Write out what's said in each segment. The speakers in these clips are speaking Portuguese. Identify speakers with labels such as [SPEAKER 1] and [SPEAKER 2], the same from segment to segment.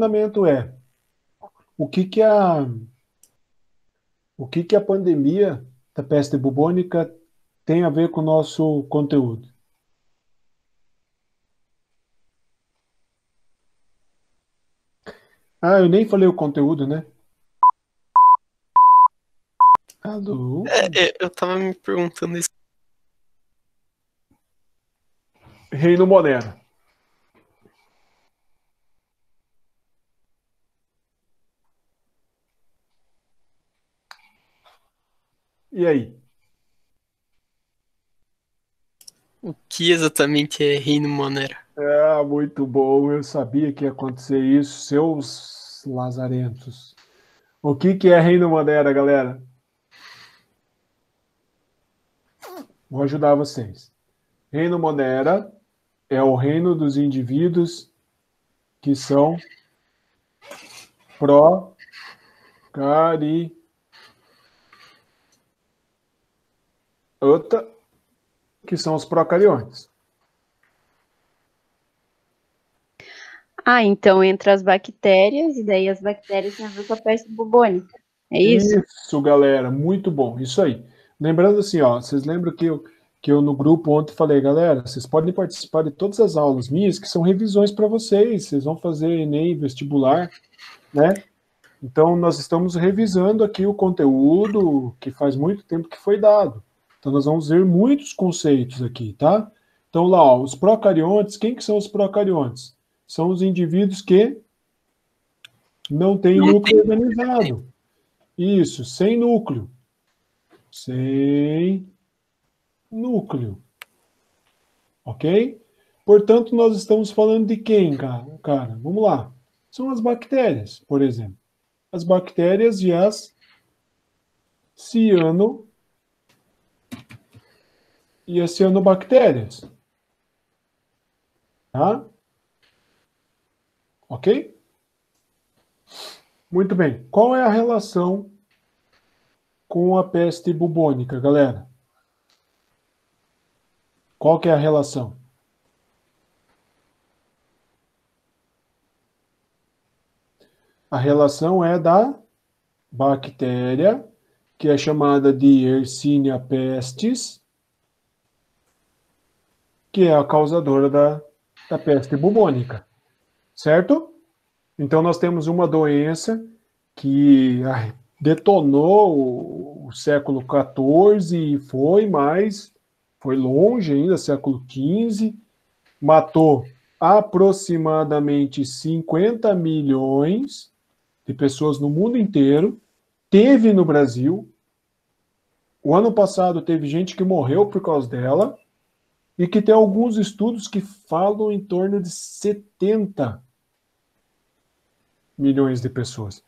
[SPEAKER 1] questionamento é: o que que a pandemia da peste bubônica tem a ver com o nosso conteúdo? Ah, eu nem falei o conteúdo, né? Alô?
[SPEAKER 2] Eu tava me perguntando isso.
[SPEAKER 1] Reino Monera. E aí?
[SPEAKER 2] O que exatamente é Reino Monera?
[SPEAKER 1] Ah, muito bom. Eu sabia que ia acontecer isso, seus lazarentos. O que que é Reino Monera, galera? Vou ajudar vocês. Reino Monera é o reino dos indivíduos que são procari... Outra, que são os procariontes.
[SPEAKER 3] Ah, então entre as bactérias, e daí as bactérias têm a ver com a peste bubônica. É isso?
[SPEAKER 1] Isso, galera, muito bom. Isso aí. Lembrando assim, ó, vocês lembram que eu no grupo ontem falei, galera, vocês podem participar de todas as aulas minhas, que são revisões para vocês. Vocês vão fazer Enem, vestibular, né? Então, nós estamos revisando aqui o conteúdo que faz muito tempo que foi dado. Então, nós vamos ver muitos conceitos aqui, tá? Então, lá, ó, os procariontes, quem que são os procariontes? São os indivíduos que não têm núcleo organizado. Isso, sem núcleo. Sem núcleo. Ok? Portanto, nós estamos falando de quem, cara? Vamos lá. São as bactérias, por exemplo. As bactérias e as cianobactérias. Tá? Ok? Muito bem. Qual é a relação com a peste bubônica, galera? Qual que é a relação? A relação é da bactéria, que é chamada de Yersinia pestis, que é a causadora da peste bubônica. Certo? Então, nós temos uma doença que detonou o século XIV e foi longe ainda, século XV, matou aproximadamente 50 milhões de pessoas no mundo inteiro, teve no Brasil. O ano passado teve gente que morreu por causa dela, e que tem alguns estudos que falam em torno de 70 milhões de pessoas,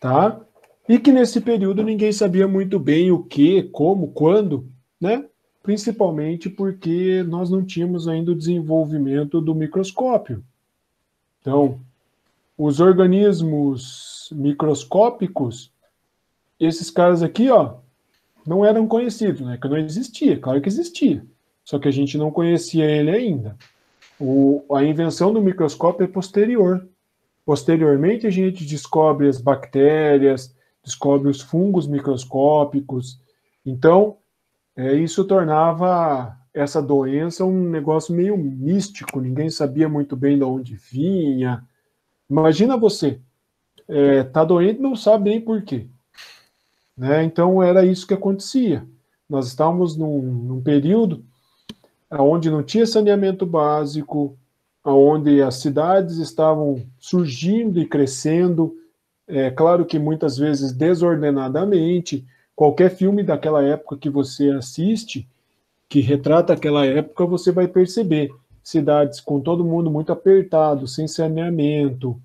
[SPEAKER 1] tá? E que nesse período ninguém sabia muito bem o que, como, quando, né? Principalmente porque nós não tínhamos ainda o desenvolvimento do microscópio. Então, os organismos microscópicos, esses caras aqui, ó, não eram conhecidos, né? Que não existia, claro que existia, só que a gente não conhecia ele ainda. A invenção do microscópio é posterior. Posteriormente, a gente descobre as bactérias, descobre os fungos microscópicos. Então, isso tornava essa doença um negócio meio místico, ninguém sabia muito bem de onde vinha. Imagina você, tá doente e não sabe nem por quê. Né? Então, era isso que acontecia. Nós estávamos num período onde não tinha saneamento básico, onde as cidades estavam surgindo e crescendo, claro que muitas vezes desordenadamente. Qualquer filme daquela época que você assiste, que retrata aquela época, você vai perceber cidades com todo mundo muito apertado, sem saneamento,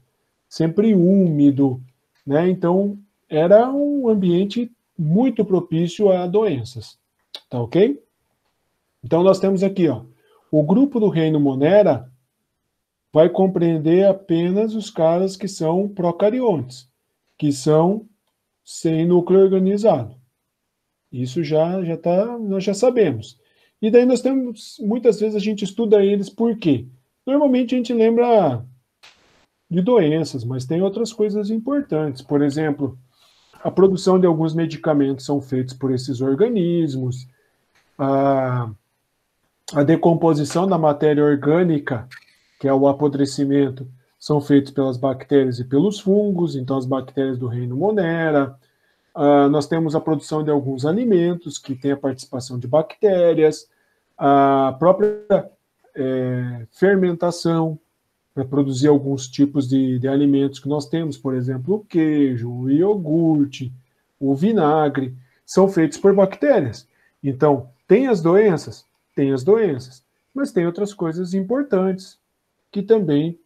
[SPEAKER 1] sempre úmido, né? Então, era um ambiente muito propício a doenças, tá ok? Então, nós temos aqui, ó, o grupo do reino Monera vai compreender apenas os caras que são procariontes, que são sem núcleo organizado. Isso nós já sabemos. E daí nós temos, muitas vezes a gente estuda eles por quê? Normalmente a gente lembra de doenças, mas tem outras coisas importantes. Por exemplo, a produção de alguns medicamentos são feitos por esses organismos, a decomposição da matéria orgânica, que é o apodrecimento, são feitos pelas bactérias e pelos fungos, então as bactérias do reino Monera. Nós temos a produção de alguns alimentos, que tem a participação de bactérias, a própria fermentação, para produzir alguns tipos de alimentos que nós temos, por exemplo, o queijo, o iogurte, o vinagre, são feitos por bactérias. Então, tem as doenças, mas tem outras coisas importantes que também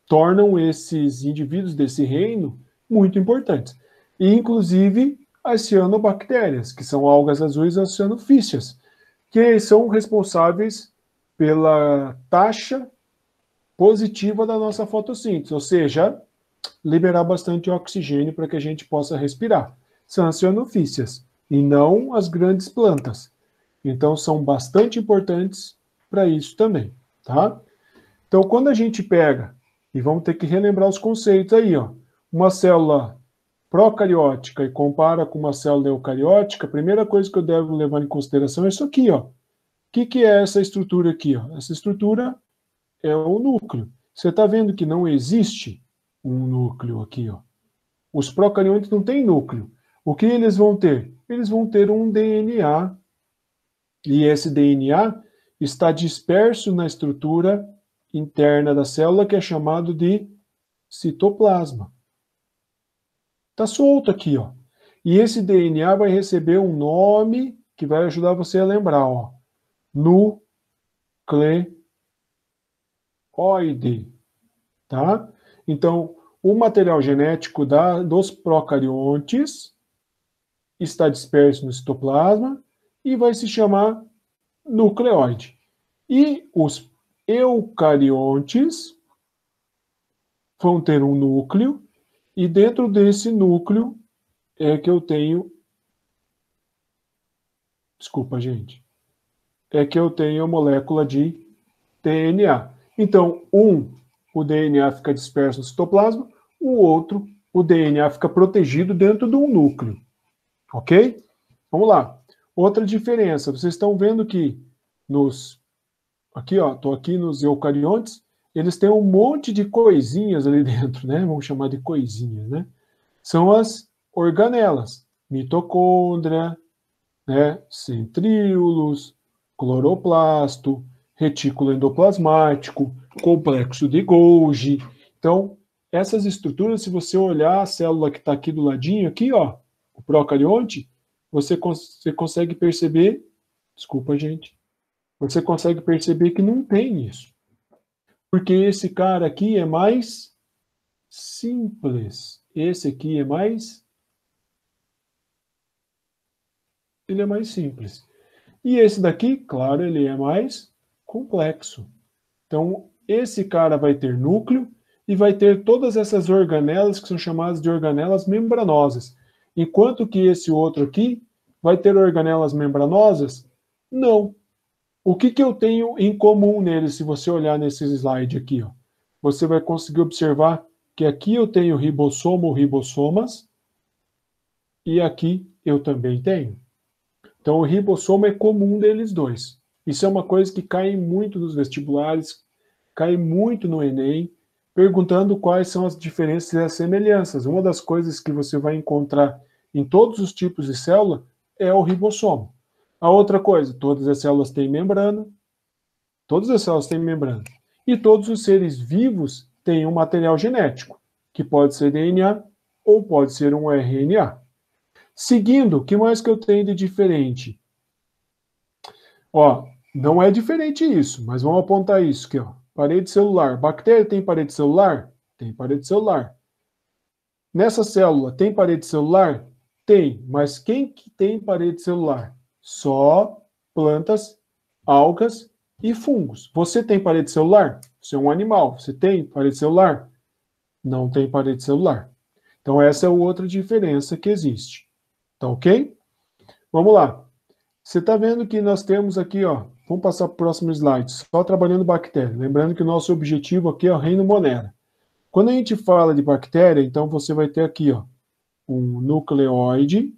[SPEAKER 1] tornam esses indivíduos desse reino muito importantes. E, inclusive, as cianobactérias, que são algas azuis oceanofícias, que são responsáveis pela taxa positiva da nossa fotossíntese, ou seja, liberar bastante oxigênio para que a gente possa respirar. São as cianofícias, e não as grandes plantas. Então, são bastante importantes para isso também, tá? Então, quando a gente pega, e vamos ter que relembrar os conceitos aí, ó, uma célula procariótica e compara com uma célula eucariótica, a primeira coisa que eu devo levar em consideração é isso aqui, ó. O que é essa estrutura aqui, ó? Essa estrutura é o núcleo. Você está vendo que não existe um núcleo aqui, ó. Os procariônicos não têm núcleo. O que eles vão ter? Eles vão ter um DNA, e esse DNA está disperso na estrutura interna da célula, que é chamado de citoplasma. Está solto aqui, ó. E esse DNA vai receber um nome que vai ajudar você a lembrar, ó. Nucleoide, tá? Então, o material genético dos procariontes está disperso no citoplasma e vai se chamar nucleoide. E os eucariontes vão ter um núcleo, e dentro desse núcleo é que eu tenho... Desculpa, gente. É que eu tenho a molécula de DNA. Então, o DNA fica disperso no citoplasma, o outro, o DNA fica protegido dentro de um núcleo. Ok? Vamos lá. Outra diferença, vocês estão vendo que aqui, ó, estou aqui nos eucariontes, eles têm um monte de coisinhas ali dentro, né? Vamos chamar de coisinhas, né? São as organelas, mitocôndria, né? Centríolos, cloroplasto, retículo endoplasmático, complexo de Golgi. Então, essas estruturas, se você olhar a célula que está aqui do ladinho, aqui, ó, o procarionte, você consegue perceber, desculpa, gente, você consegue perceber que não tem isso. Porque esse cara aqui é mais simples. Esse aqui é mais... Ele é mais simples. E esse daqui, claro, ele é mais complexo. Então, esse cara vai ter núcleo e vai ter todas essas organelas que são chamadas de organelas membranosas. Enquanto que esse outro aqui vai ter organelas membranosas? Não. O que eu tenho em comum neles, se você olhar nesse slide aqui, ó? Você vai conseguir observar que aqui eu tenho ribossomo ou ribossomas e aqui eu também tenho. Então, o ribossomo é comum deles dois. Isso é uma coisa que cai muito nos vestibulares, cai muito no Enem, perguntando quais são as diferenças e as semelhanças. Uma das coisas que você vai encontrar em todos os tipos de célula é o ribossomo. A outra coisa, todas as células têm membrana, e todos os seres vivos têm um material genético, que pode ser DNA ou pode ser um RNA. Seguindo, o que mais que eu tenho de diferente? Ó, não é diferente isso, mas vamos apontar isso aqui, ó. Parede celular. Bactéria tem parede celular? Tem parede celular. Nessa célula, tem parede celular? Tem, mas quem que tem parede celular? Só plantas, algas e fungos. Você tem parede celular? Você é um animal. Você tem parede celular? Não tem parede celular. Então, essa é outra diferença que existe. Tá ok? Vamos lá. Você está vendo que nós temos aqui, ó, vamos passar para o próximo slide, só trabalhando bactéria. Lembrando que o nosso objetivo aqui é o reino Monera. Quando a gente fala de bactéria, então você vai ter aqui, ó, um nucleóide,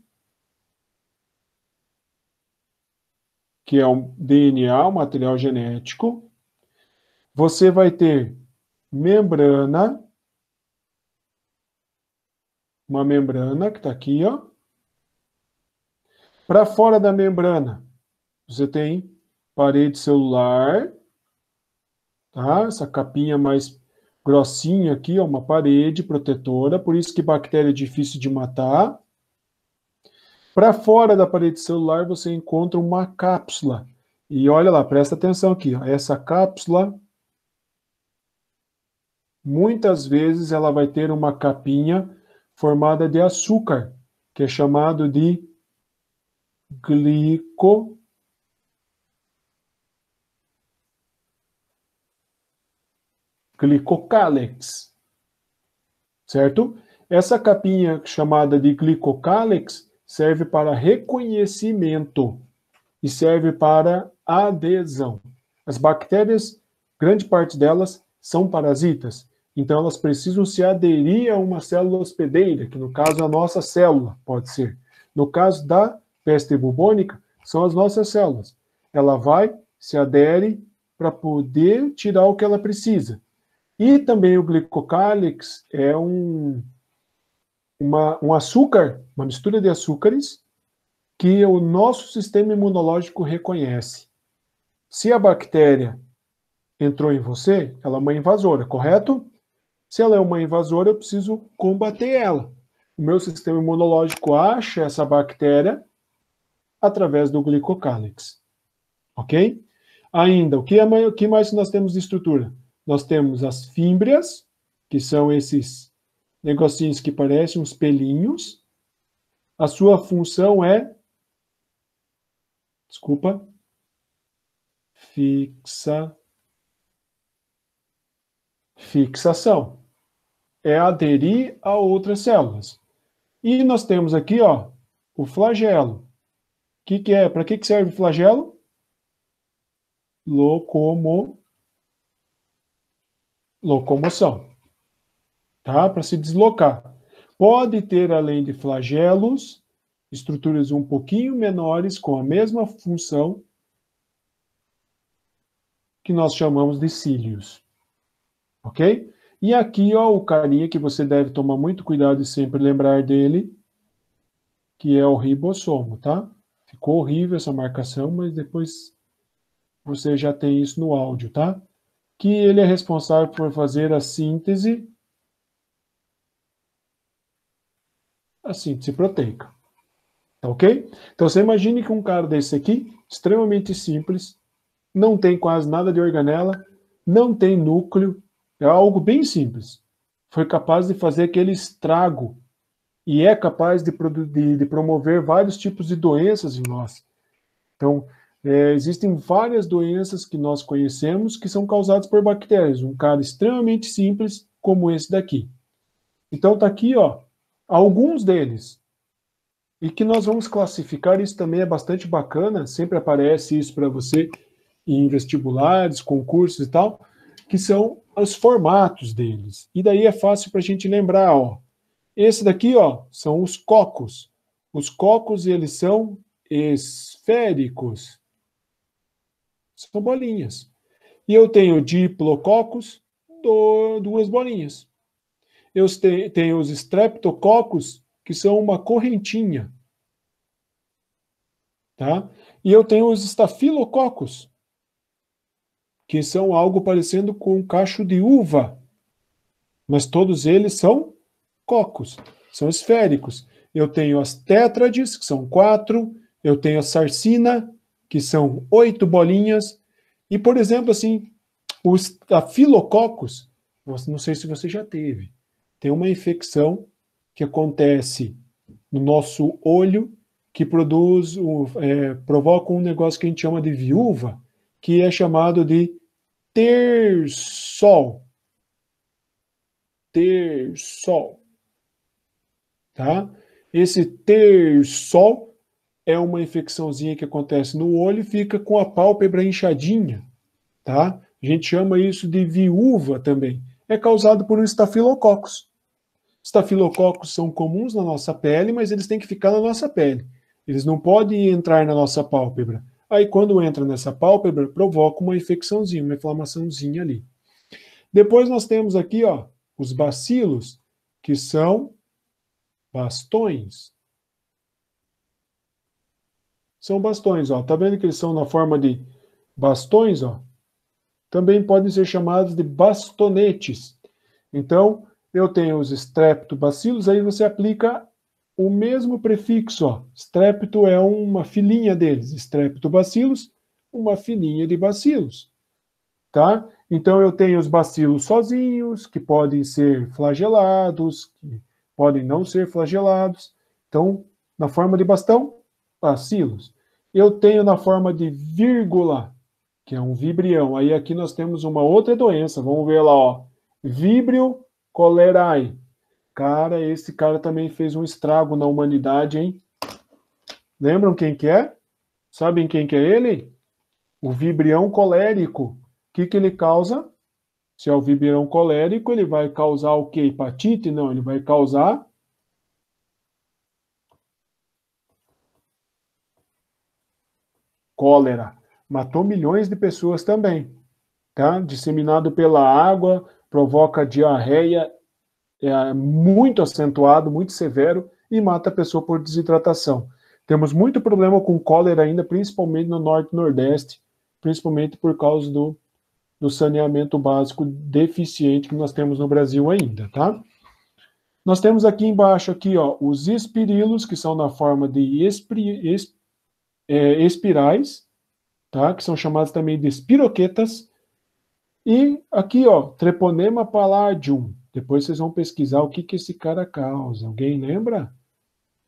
[SPEAKER 1] que é um DNA, um material genético. Você vai ter membrana, uma membrana que está aqui, ó. Para fora da membrana, você tem parede celular, tá? Essa capinha mais grossinha aqui, ó, uma parede protetora, por isso que bactéria é difícil de matar. Para fora da parede celular, você encontra uma cápsula. E olha lá, presta atenção aqui, ó. Essa cápsula, muitas vezes, ela vai ter uma capinha formada de açúcar, que é chamado de glicocálex, certo? Essa capinha chamada de glicocálex serve para reconhecimento e serve para adesão. As bactérias, grande parte delas, são parasitas, então elas precisam se aderir a uma célula hospedeira, que no caso é a nossa célula, pode ser. No caso da peste bubônica, são as nossas células. Ela vai, se adere para poder tirar o que ela precisa. E também o glicocálex é um açúcar, uma mistura de açúcares, que o nosso sistema imunológico reconhece. Se a bactéria entrou em você, ela é uma invasora, correto? Se ela é uma invasora, eu preciso combater ela. O meu sistema imunológico acha essa bactéria através do glicocálex. Ok? Ainda, o que mais nós temos de estrutura? Nós temos as fímbrias, que são esses negocinhos que parecem uns pelinhos. A sua função é, fixação. É aderir a outras células. E nós temos aqui, ó, o flagelo. Que é? Para que serve o flagelo? Locomoção. Tá? Para se deslocar. Pode ter, além de flagelos, estruturas um pouquinho menores com a mesma função que nós chamamos de cílios. Ok? E aqui, ó, o carinha que você deve tomar muito cuidado e sempre lembrar dele, que é o ribossomo, tá? Ficou horrível essa marcação, mas depois você já tem isso no áudio, tá? Que ele é responsável por fazer a síntese proteica. Tá ok? Então você imagine que um cara desse aqui, extremamente simples, não tem quase nada de organela, não tem núcleo, é algo bem simples. Foi capaz de fazer aquele estrago e é capaz de promover vários tipos de doenças em nós. Então, existem várias doenças que nós conhecemos que são causadas por bactérias. Um cara extremamente simples como esse daqui. Então, tá aqui, ó, alguns deles. E que nós vamos classificar, isso também é bastante bacana, sempre aparece isso para você em vestibulares, concursos e tal, que são os formatos deles. E daí é fácil para a gente lembrar, ó. Esse daqui, ó, são os cocos. Os cocos, eles são esféricos. São bolinhas. E eu tenho diplococos, duas bolinhas. Eu tenho os streptococos, que são uma correntinha. Tá? E eu tenho os estafilococos, que são algo parecendo com um cacho de uva. Mas todos eles são cocos, são esféricos. Eu tenho as tétrades, que são 4. Eu tenho a sarcina, que são 8 bolinhas. E, por exemplo, assim, os estafilococos, não sei se você já teve, tem uma infecção que acontece no nosso olho, que provoca um negócio que a gente chama de viúva, que é chamado de tersol. Tá? Esse tersol é uma infecçãozinha que acontece no olho e fica com a pálpebra inchadinha. Tá? A gente chama isso de viúva também. é causado por um estafilococcus. Estafilococos são comuns na nossa pele, mas eles têm que ficar na nossa pele. Eles não podem entrar na nossa pálpebra. Aí, quando entra nessa pálpebra, provoca uma infecçãozinha, uma inflamaçãozinha ali. Depois nós temos aqui, ó, os bacilos, que são bastões. São bastões, ó. Tá vendo que eles são na forma de bastões, ó? Também podem ser chamados de bastonetes. Então, eu tenho os streptobacilos, aí você aplica o mesmo prefixo, ó. Strepto é uma filhinha deles, streptobacilos, uma filhinha de bacilos, tá? Então, eu tenho os bacilos sozinhos, que podem ser flagelados, que podem não ser flagelados. Então, na forma de bastão, bacilos. Eu tenho na forma de vírgula, que é um vibrião. Aí aqui nós temos uma outra doença, vamos ver lá, ó. Vibrio cholerae. Cara, esse cara também fez um estrago na humanidade, hein? Lembram quem que é? Sabem quem que é ele? O vibrião colérico. O que que ele causa? Se é o vibrião colérico, ele vai causar o quê? Hepatite? Não, ele vai causar cólera. Matou milhões de pessoas também, tá? Disseminado pela água, provoca diarreia, muito acentuado, muito severo, e mata a pessoa por desidratação. Temos muito problema com cólera ainda, principalmente no norte e nordeste, principalmente por causa do saneamento básico deficiente que nós temos no Brasil ainda, tá? Nós temos aqui embaixo, aqui, ó, os espirilos, que são na forma de espirais, tá? Que são chamados também de espiroquetas. E aqui, ó, Treponema palladium. Depois vocês vão pesquisar o que que esse cara causa. Alguém lembra?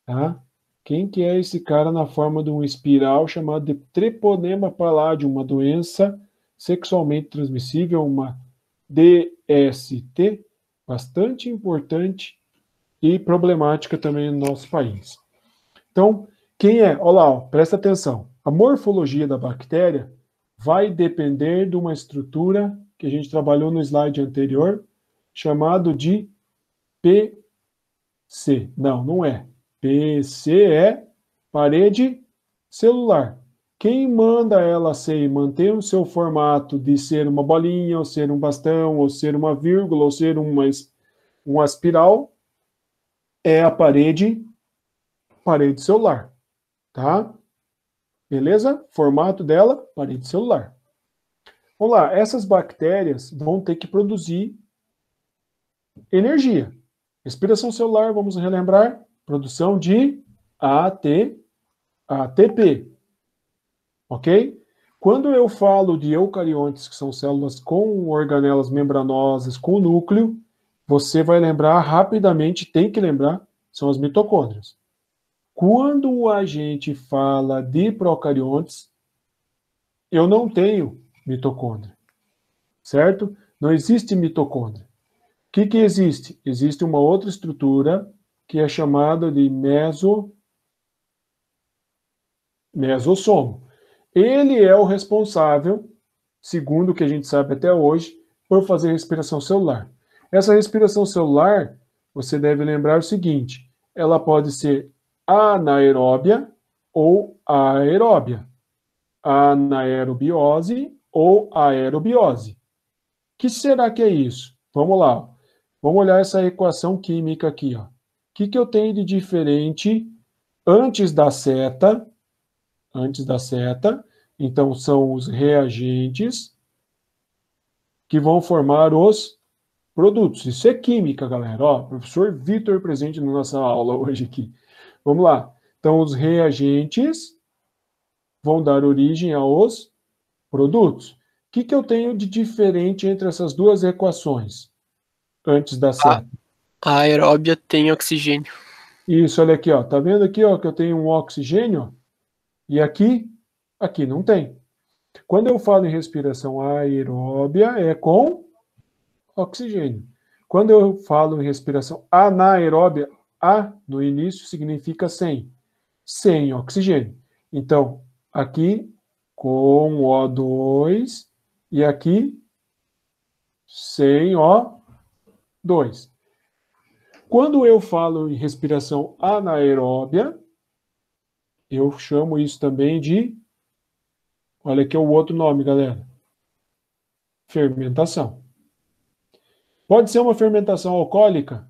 [SPEAKER 1] Tá? Quem que é esse cara na forma de um espiral chamado de Treponema palladium, uma doença sexualmente transmissível, uma DST, bastante importante e problemática também no nosso país. Então, quem é? Olha lá, ó, presta atenção. A morfologia da bactéria vai depender de uma estrutura que a gente trabalhou no slide anterior, chamado de PC. Não, não é. PC é parede celular. Quem manda ela ser, manter o seu formato de ser uma bolinha, ou ser um bastão, ou ser uma vírgula, ou ser uma espiral, é a parede celular, tá? Beleza? Formato dela, parede celular. Vamos lá, essas bactérias vão ter que produzir energia. Respiração celular, vamos relembrar, produção de ATP. Ok? Quando eu falo de eucariontes, que são células com organelas membranosas, com núcleo, você vai lembrar rapidamente, tem que lembrar, são as mitocôndrias. Quando a gente fala de procariontes, eu não tenho mitocôndria, certo? Não existe mitocôndria. O que existe? Existe uma outra estrutura que é chamada de mesossomo. Ele é o responsável, segundo o que a gente sabe até hoje, por fazer respiração celular. Essa respiração celular, você deve lembrar o seguinte, ela pode ser anaeróbia ou aeróbia, anaerobiose ou aerobiose. O que será que é isso? Vamos lá. Vamos olhar essa equação química aqui. O que eu tenho de diferente antes da seta? Antes da seta. Então, são os reagentes que vão formar os produtos. Isso é química, galera. Ó, professor Vitor presente na nossa aula hoje aqui. Vamos lá. Então, os reagentes vão dar origem aos produtos. O que eu tenho de diferente entre essas duas equações? Antes da seta.
[SPEAKER 2] A aeróbia tem oxigênio.
[SPEAKER 1] Isso, olha aqui, ó. Tá vendo aqui, ó, que eu tenho um oxigênio? E aqui não tem. Quando eu falo em respiração aeróbia, é com oxigênio. Quando eu falo em respiração anaeróbia, A no início significa sem oxigênio. Então, aqui com O2 e aqui sem 2. Quando eu falo em respiração anaeróbia, eu chamo isso também de, olha aqui o outro nome, galera, fermentação. Pode ser uma fermentação alcoólica?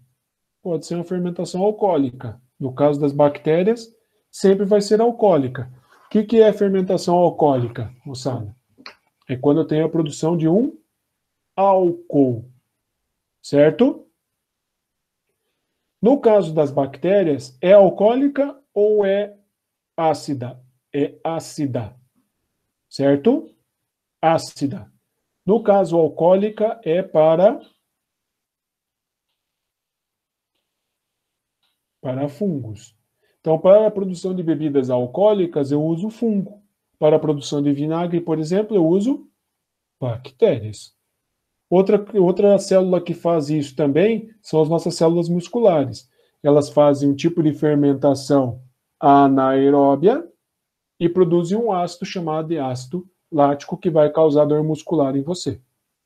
[SPEAKER 1] Pode ser uma fermentação alcoólica. No caso das bactérias, sempre vai ser alcoólica. O que é fermentação alcoólica, moçada? É quando eu tenho a produção de um álcool, certo? No caso das bactérias, é alcoólica ou é ácida? É ácida, certo? Ácida. No caso, alcoólica é para fungos. Então, para a produção de bebidas alcoólicas, eu uso fungo. Para a produção de vinagre, por exemplo, eu uso bactérias. Outra célula que faz isso também são as nossas células musculares. Elas fazem um tipo de fermentação anaeróbia e produzem um ácido chamado de ácido lático que vai causar dor muscular em você.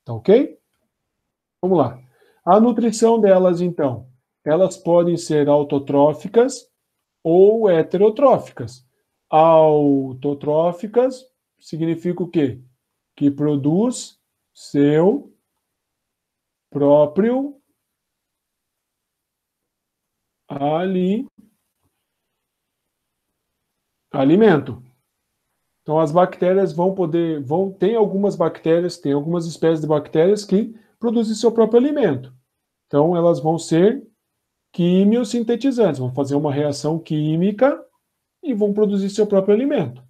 [SPEAKER 1] Tá ok? Vamos lá. A nutrição delas, então, elas podem ser autotróficas ou heterotróficas. Autotróficas significa o quê? Que produz seu próprio alimento. Então as bactérias tem algumas espécies de bactérias que produzem seu próprio alimento. Então elas vão ser quimiosintetizantes, vão fazer uma reação química e vão produzir seu próprio alimento.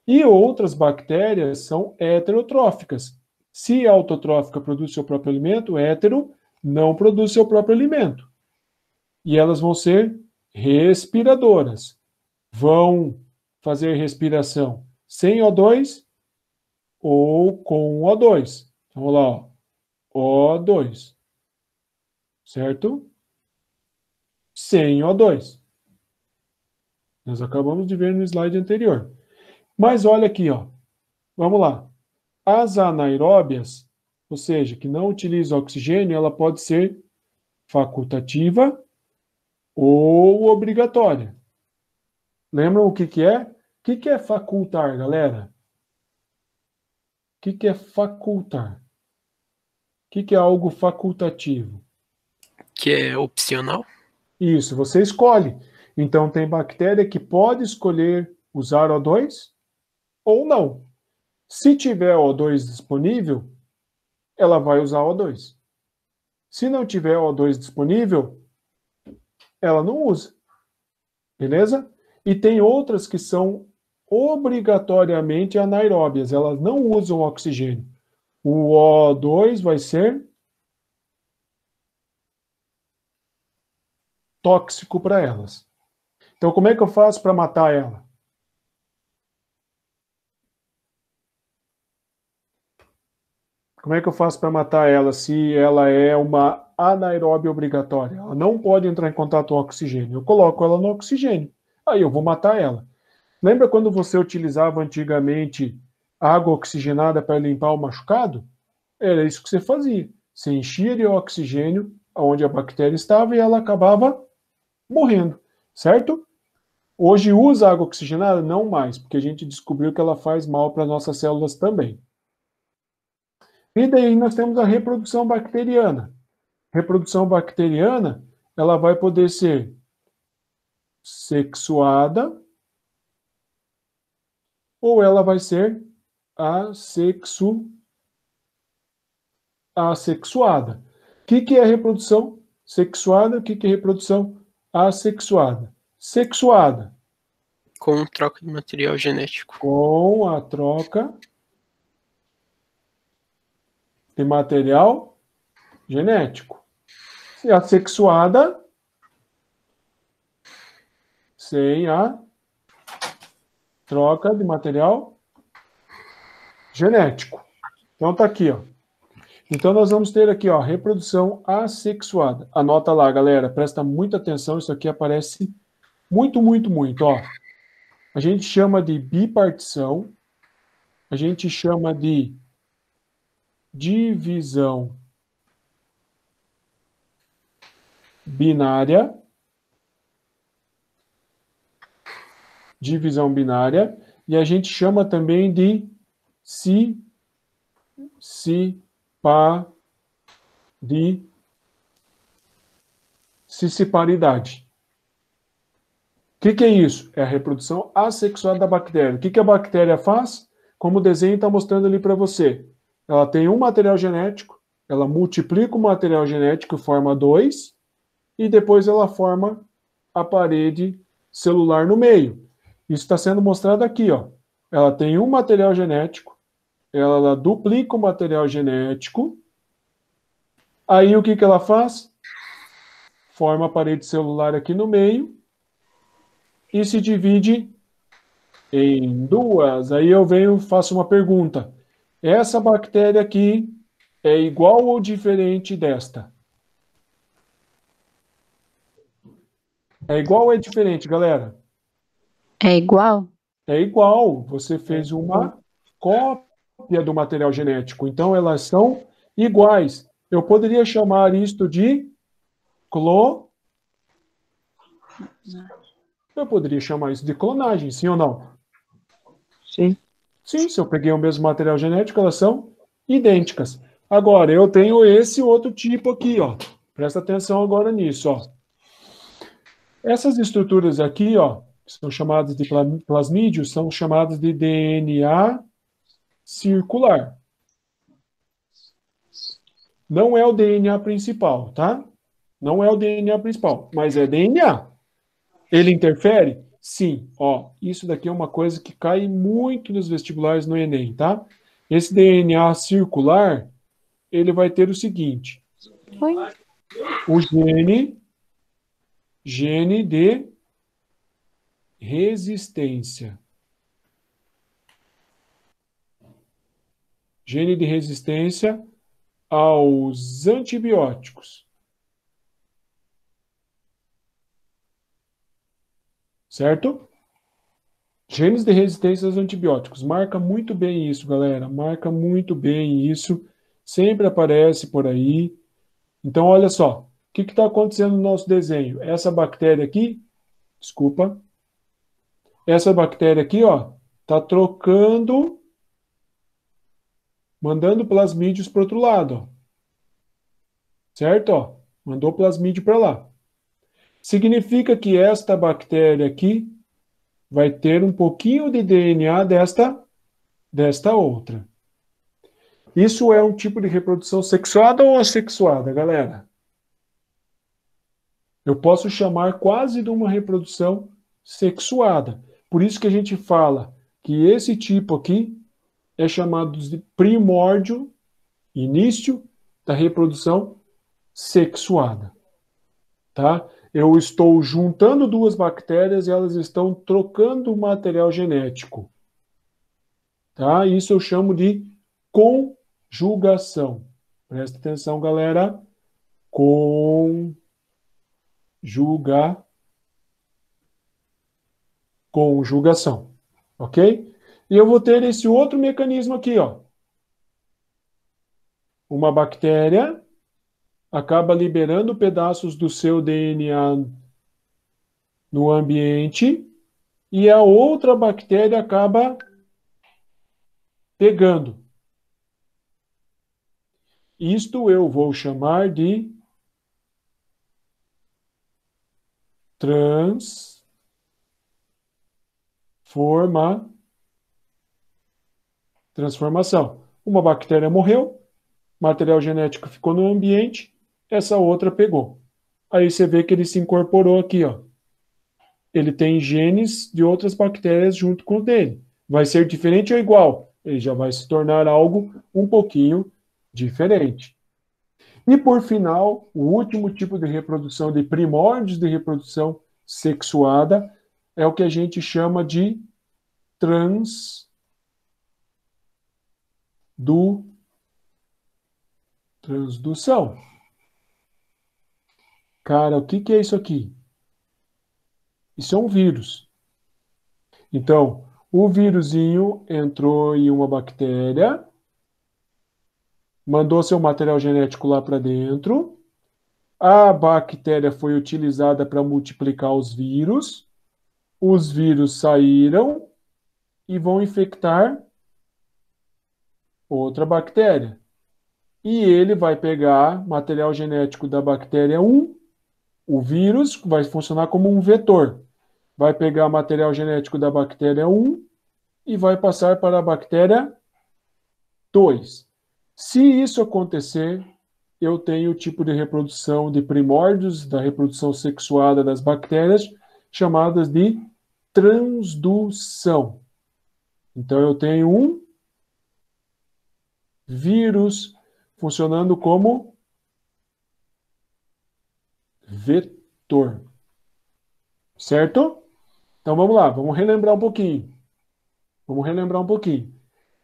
[SPEAKER 1] E outras bactérias são heterotróficas. Se a autotrófica produz seu próprio alimento, hétero não produz seu próprio alimento. E elas vão ser respiradoras. Vão fazer respiração sem O2 ou com O2. Então, vamos lá, ó. O2. Certo? Sem O2. Nós acabamos de ver no slide anterior. Mas olha aqui, ó. Vamos lá. As anaeróbias, ou seja, que não utilizam oxigênio, ela pode ser facultativa ou obrigatória. Lembram o que é? O que é facultar, galera? O que é facultar? O que é algo facultativo?
[SPEAKER 2] Que é opcional?
[SPEAKER 1] Isso, você escolhe. Então, tem bactéria que pode escolher usar O2 ou não. Se tiver O2 disponível, ela vai usar O2. Se não tiver O2 disponível, ela não usa. Beleza? E tem outras que são obrigatoriamente anaeróbias, elas não usam oxigênio. O O2 vai ser tóxico para elas. Então, como é que eu faço para matar ela? Como é que eu faço para matar ela se ela é uma anaeróbia obrigatória? Ela não pode entrar em contato com o oxigênio. Eu coloco ela no oxigênio. Aí eu vou matar ela. Lembra quando você utilizava antigamente água oxigenada para limpar o machucado? Era isso que você fazia. Você enchia de oxigênio onde a bactéria estava e ela acabava morrendo, certo? Hoje usa água oxigenada? Não mais, porque a gente descobriu que ela faz mal para nossas células também. E daí nós temos a reprodução bacteriana. Reprodução bacteriana, ela vai poder ser sexuada ou ela vai ser assexuada. O que é reprodução sexuada? O que é reprodução assexuada? Sexuada.
[SPEAKER 2] Com troca de material genético.
[SPEAKER 1] Com a troca de material genético. E assexuada sem a troca de material genético. Então tá aqui, ó. Então nós vamos ter aqui, ó, reprodução assexuada. Anota lá, galera, presta muita atenção, isso aqui aparece muito, muito, muito, ó. A gente chama de bipartição, a gente chama de divisão binária, divisão binária, e a gente chama também de cissiparidade. O que é isso? É a reprodução assexuada da bactéria. O que a bactéria faz? Como o desenho está mostrando ali para você. Ela tem um material genético, ela multiplica o material genético e forma 2, e depois ela forma a parede celular no meio. Isso está sendo mostrado aqui, ó. Ela tem um material genético, ela duplica o material genético, aí o que ela faz? Forma a parede celular aqui no meio e se divide em duas. Aí eu venho e faço uma pergunta. Essa bactéria aqui é igual ou diferente desta? É igual ou é diferente, galera?
[SPEAKER 3] É igual?
[SPEAKER 1] É igual. Você fez uma cópia do material genético. Então, elas são iguais. Eu poderia chamar isto de Eu poderia chamar isso de clonagem, sim ou não?
[SPEAKER 2] Sim.
[SPEAKER 1] Sim, se eu peguei o mesmo material genético, elas são idênticas. Agora, eu tenho esse outro tipo aqui, ó. Presta atenção agora nisso, ó. Essas estruturas aqui, ó, que são chamadas de plasmídios, são chamadas de DNA circular. Não é o DNA principal, tá? Não é o DNA principal, mas é DNA. Ele interfere? Sim. Ó, isso daqui é uma coisa que cai muito nos vestibulares no Enem, tá? Esse DNA circular, ele vai ter o seguinte.
[SPEAKER 3] Oi.
[SPEAKER 1] O gene de resistência. Gene de resistência aos antibióticos. Certo? Genes de resistência aos antibióticos. Marca muito bem isso, galera. Marca muito bem isso. Sempre aparece por aí. Então, olha só. O que está acontecendo no nosso desenho? Essa bactéria aqui, desculpa. Essa bactéria aqui, ó, está trocando, mandando plasmídios para o outro lado, ó. Certo? Ó, mandou plasmídio para lá. Significa que esta bactéria aqui vai ter um pouquinho de DNA desta outra. Isso é um tipo de reprodução sexuada ou assexuada, galera? Eu posso chamar quase de uma reprodução sexuada. Por isso que a gente fala que esse tipo aqui é chamado de primórdio, início da reprodução sexuada. Tá? Eu estou juntando duas bactérias e elas estão trocando material genético. Tá? Isso eu chamo de conjugação. Presta atenção, galera. Conjugação. Ok? E eu vou ter esse outro mecanismo aqui, ó. Uma bactéria acaba liberando pedaços do seu DNA no ambiente e a outra bactéria acaba pegando. Isto eu vou chamar de transformação. Uma bactéria morreu, material genético ficou no ambiente, essa outra pegou. Aí você vê que ele se incorporou aqui, ó. Ele tem genes de outras bactérias junto com o dele. Vai ser diferente ou igual? Ele já vai se tornar algo um pouquinho diferente. E por final, o último tipo de reprodução, de primórdios de reprodução sexuada, é o que a gente chama de transdução. Cara, o que é isso aqui? Isso é um vírus. Então, o vírusinho entrou em uma bactéria, mandou seu material genético lá para dentro, A bactéria foi utilizada para multiplicar os vírus saíram e vão infectar outra bactéria. E ele vai pegar material genético da bactéria 1, o vírus vai funcionar como um vetor. Vai pegar material genético da bactéria 1 e vai passar para a bactéria 2. Se isso acontecer, eu tenho o tipo de reprodução de primórdios da reprodução sexuada das bactérias, chamadas de transdução. Então, eu tenho um vírus funcionando como vetor. Certo? Então, vamos lá, vamos relembrar um pouquinho.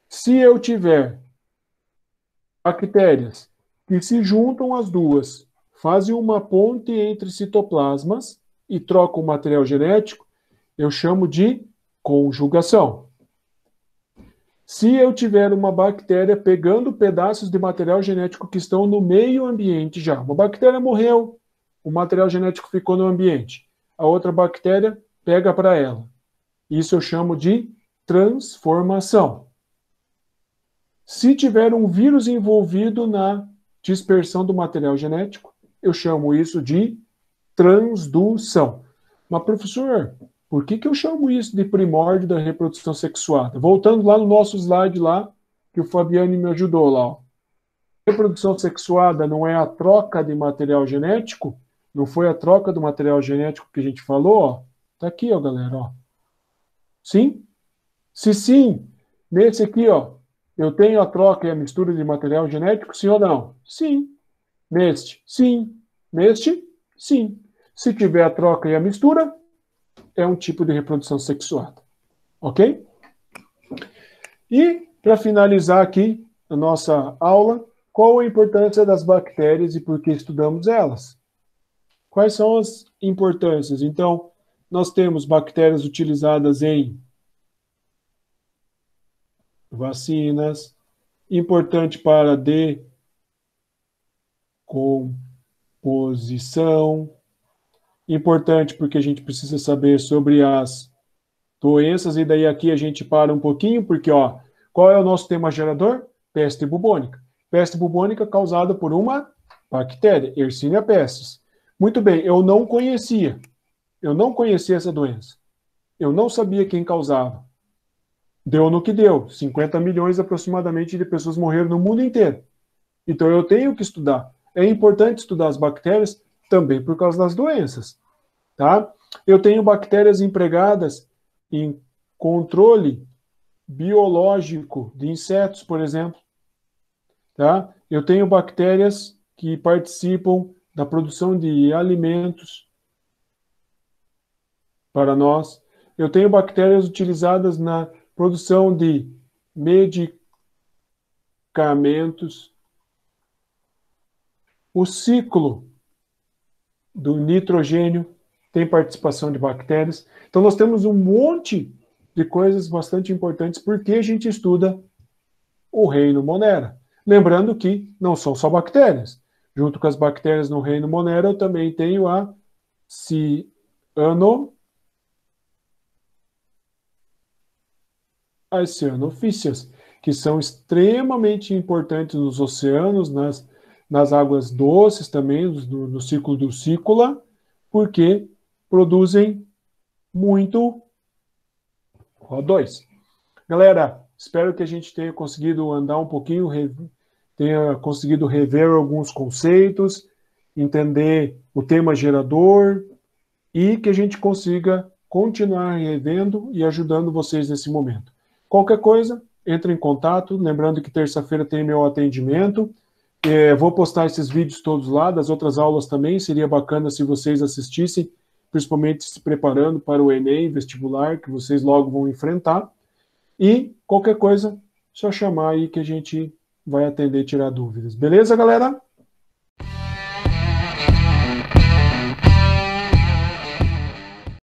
[SPEAKER 1] Se eu tiver bactérias que se juntam as duas, fazem uma ponte entre citoplasmas e trocam o material genético, eu chamo de conjugação. Se eu tiver uma bactéria pegando pedaços de material genético que estão no meio ambiente já, uma bactéria morreu, o material genético ficou no ambiente, a outra bactéria pega para ela. Isso eu chamo de transformação. Se tiver um vírus envolvido na dispersão do material genético, eu chamo isso de transdução. Mas, professor, por que eu chamo isso de primórdio da reprodução sexuada? Voltando lá no nosso slide lá, que o Fabiane me ajudou lá. Ó. Reprodução sexuada não é a troca de material genético? Não foi a troca do material genético que a gente falou? Ó. Tá aqui, ó, galera. Ó. Sim? Se sim, nesse aqui, ó, eu tenho a troca e a mistura de material genético, sim ou não? Sim. Neste, sim. Neste, sim. Se tiver a troca e a mistura, é um tipo de reprodução sexuada. Ok? E, para finalizar aqui a nossa aula, qual a importância das bactérias e por que estudamos elas? Quais são as importâncias? Então, nós temos bactérias utilizadas em vacinas, importante para decomposição, importante porque a gente precisa saber sobre as doenças, e daí aqui a gente para um pouquinho, porque, ó, qual é o nosso tema gerador? Peste bubônica. Peste bubônica causada por uma bactéria, Yersinia pestis. Muito bem, eu não conhecia essa doença. Eu não sabia quem causava. Deu no que deu. 50 milhões aproximadamente de pessoas morreram no mundo inteiro. Então eu tenho que estudar. É importante estudar as bactérias também por causa das doenças. Tá? Eu tenho bactérias empregadas em controle biológico de insetos, por exemplo. Tá? Eu tenho bactérias que participam da produção de alimentos para nós. Eu tenho bactérias utilizadas na produção de medicamentos. O ciclo do nitrogênio tem participação de bactérias. Então, nós temos um monte de coisas bastante importantes porque a gente estuda o reino Monera. Lembrando que não são só bactérias. Junto com as bactérias no reino Monera, eu também tenho as cianofícias, que são extremamente importantes nos oceanos, nas águas doces também, no ciclo do cícola, porque produzem muito O2. Galera, espero que a gente tenha conseguido andar um pouquinho, tenha conseguido rever alguns conceitos, entender o tema gerador e que a gente consiga continuar revendo e ajudando vocês nesse momento. Qualquer coisa, entre em contato. Lembrando que terça-feira tem meu atendimento. Vou postar esses vídeos todos lá, das outras aulas também. Seria bacana se vocês assistissem, principalmente se preparando para o Enem vestibular, que vocês logo vão enfrentar. E qualquer coisa, só chamar aí que a gente vai atender e tirar dúvidas. Beleza, galera?